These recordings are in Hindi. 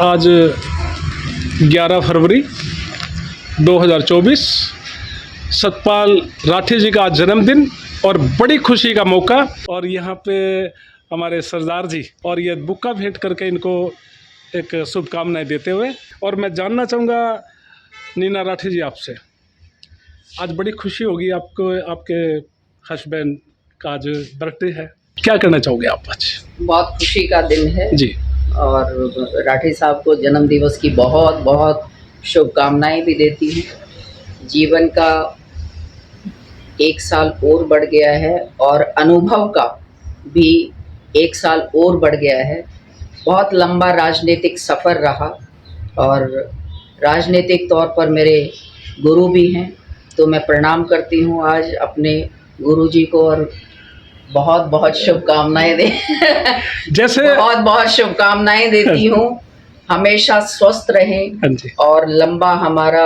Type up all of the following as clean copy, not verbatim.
आज 11 फरवरी 2024 सतपाल राठी जी का आज जन्मदिन और बड़ी खुशी का मौका। और यहाँ पे हमारे सरदार जी और ये बुक्का भेंट करके इनको एक शुभकामनाएं देते हुए। और मैं जानना चाहूँगा नीना राठी जी आपसे, आज बड़ी खुशी होगी आपको, आपके हस्बैंड का आज बर्थडे है, क्या करना चाहोगे आप आज? बहुत खुशी का दिन है जी। और राठी साहब को जन्म दिवस की बहुत बहुत शुभकामनाएं भी देती हूँ। जीवन का एक साल और बढ़ गया है और अनुभव का भी एक साल और बढ़ गया है। बहुत लंबा राजनीतिक सफ़र रहा और राजनीतिक तौर पर मेरे गुरु भी हैं, तो मैं प्रणाम करती हूँ आज अपने गुरुजी को और बहुत बहुत शुभकामनाएं दे जैसे बहुत बहुत शुभकामनाएं देती हूँ। हमेशा स्वस्थ रहें और लंबा हमारा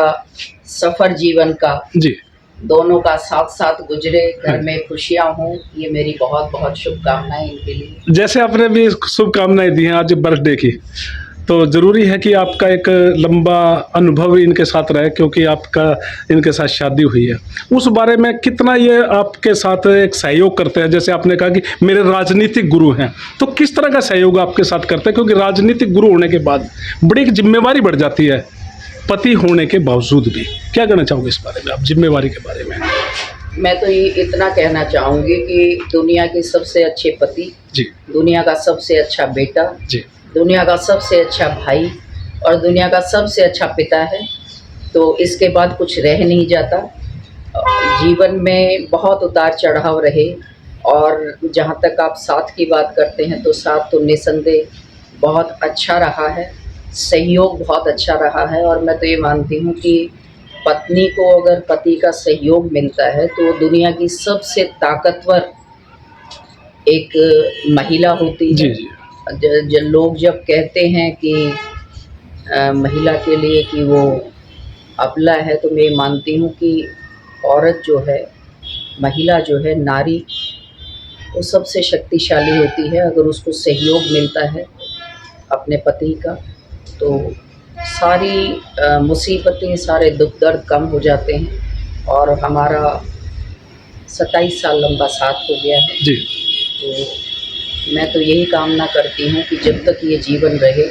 सफ़र जीवन का जी दोनों का साथ साथ गुजरे, घर में खुशियाँ हों, ये मेरी बहुत बहुत शुभकामनाएं इनके लिए। जैसे आपने भी शुभकामनाएं दी हैं आज बर्थडे की, तो ज़रूरी है कि आपका एक लंबा अनुभव इनके साथ रहे, क्योंकि आपका इनके साथ शादी हुई है। उस बारे में कितना ये आपके साथ एक सहयोग करते हैं? जैसे आपने कहा कि मेरे राजनीतिक गुरु हैं, तो किस तरह का सहयोग आपके साथ करते हैं? क्योंकि राजनीतिक गुरु होने के बाद बड़ी एक जिम्मेवारी बढ़ जाती है, पति होने के बावजूद भी। क्या कहना चाहोगे इस बारे में आप, जिम्मेवारी के बारे में? मैं तो ये इतना कहना चाहूँगी कि दुनिया के सबसे अच्छे पति जी, दुनिया का सबसे अच्छा बेटा जी, दुनिया का सबसे अच्छा भाई और दुनिया का सबसे अच्छा पिता है, तो इसके बाद कुछ रह नहीं जाता। जीवन में बहुत उतार चढ़ाव रहे और जहाँ तक आप साथ की बात करते हैं तो साथ तो निसंदेह बहुत अच्छा रहा है, सहयोग बहुत अच्छा रहा है। और मैं तो ये मानती हूँ कि पत्नी को अगर पति का सहयोग मिलता है तो दुनिया की सबसे ताकतवर एक महिला होती है। जी, लोग जब कहते हैं कि महिला के लिए कि वो अबला है, तो मैं मानती हूँ कि औरत जो है, महिला जो है, नारी, वो सबसे शक्तिशाली होती है। अगर उसको सहयोग मिलता है अपने पति का तो सारी मुसीबतें, सारे दुख दर्द कम हो जाते हैं। और हमारा 27 साल लंबा साथ हो गया है जी। तो मैं तो यही कामना करती हूँ कि जब तक ये जीवन रहे,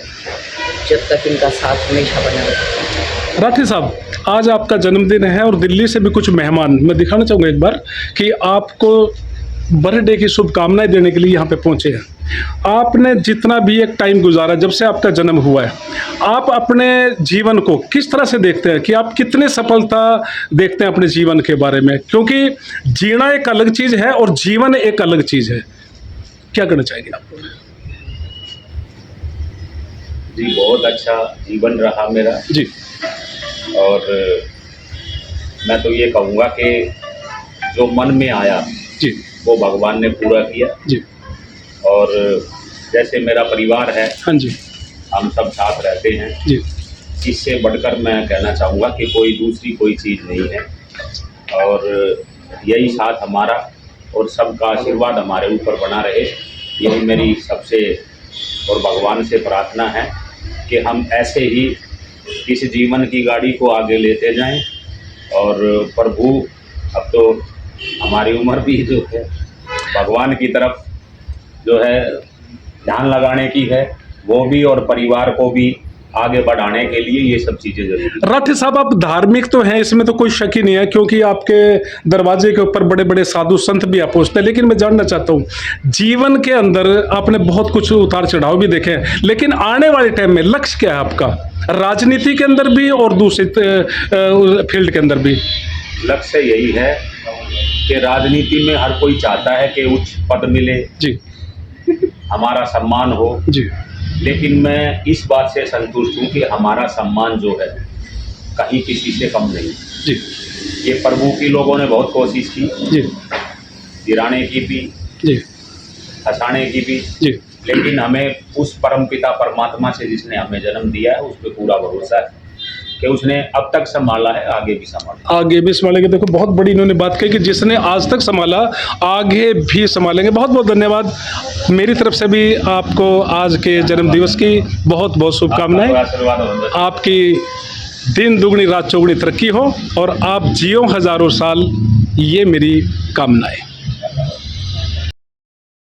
जब तक इनका साथ हमेशा बना रहे। राठी साहब, आज आपका जन्मदिन है और दिल्ली से भी कुछ मेहमान, मैं दिखाना चाहूँगा एक बार कि आपको बर्थडे की शुभकामनाएं देने के लिए यहाँ पे पहुँचे हैं। आपने जितना भी एक टाइम गुजारा जब से आपका जन्म हुआ है, आप अपने जीवन को किस तरह से देखते हैं कि आप कितने सफलता देखते हैं अपने जीवन के बारे में? क्योंकि जीना एक अलग चीज़ है और जीवन एक अलग चीज़ है। क्या करना चाहेंगे आप? जी, बहुत अच्छा जीवन रहा मेरा जी, और मैं तो ये कहूँगा कि जो मन में आया जी, वो भगवान ने पूरा किया। जी। और जैसे मेरा परिवार है, हाँ जी, हम सब साथ रहते हैं। जी, इससे बढ़कर मैं कहना चाहूँगा कि कोई दूसरी कोई चीज़ नहीं है। और यही साथ हमारा और सबका आशीर्वाद हमारे ऊपर बना रहे, यही मेरी सबसे और भगवान से प्रार्थना है कि हम ऐसे ही इस जीवन की गाड़ी को आगे लेते जाएं। और प्रभु, अब तो हमारी उम्र भी जो है भगवान की तरफ जो है ध्यान लगाने की है, वो भी, और परिवार को भी आगे बढ़ाने के लिए ये सब चीज़ें जरूरी हैं। राठी साहब, आप धार्मिक तो हैं, इसमें तो कोई शक ही नहीं है, क्योंकि आपके दरवाजे के ऊपर बड़े बड़े साधु संत भी आप पहुँचते हैं। लेकिन मैं जानना चाहता हूँ, जीवन के अंदर आपने बहुत कुछ उतार चढ़ाव भी देखे हैं, लेकिन आने वाले टाइम में लक्ष्य क्या है आपका, राजनीति के अंदर भी और दूसरे फील्ड के अंदर भी? लक्ष्य यही है कि राजनीति में हर कोई चाहता है कि उच्च पद मिले, जी, हमारा सम्मान हो। जी, लेकिन मैं इस बात से संतुष्ट हूँ कि हमारा सम्मान जो है कहीं किसी से कम नहीं। जी, ये प्रभु की लोगों ने बहुत कोशिश की, जी, गिराने की भी, जी, हंसाने की भी, जी, लेकिन हमें उस परमपिता परमात्मा से जिसने हमें जन्म दिया है उस पर पूरा भरोसा है कि उसने अब तक संभाला है, आगे भी संभाला। आगे भी संभालेंगे। देखो बहुत बड़ी इन्होंने बात कही कि जिसने आज तक संभाला आगे भी संभालेंगे। बहुत बहुत धन्यवाद। मेरी तरफ से भी आपको आज के जन्मदिवस की बहुत बहुत शुभकामनाएं। आपका आशीर्वाद हो। आपकी दिन दुगनी रात चौगुनी तरक्की हो और आप जियो हजारों साल, ये मेरी कामनाएं।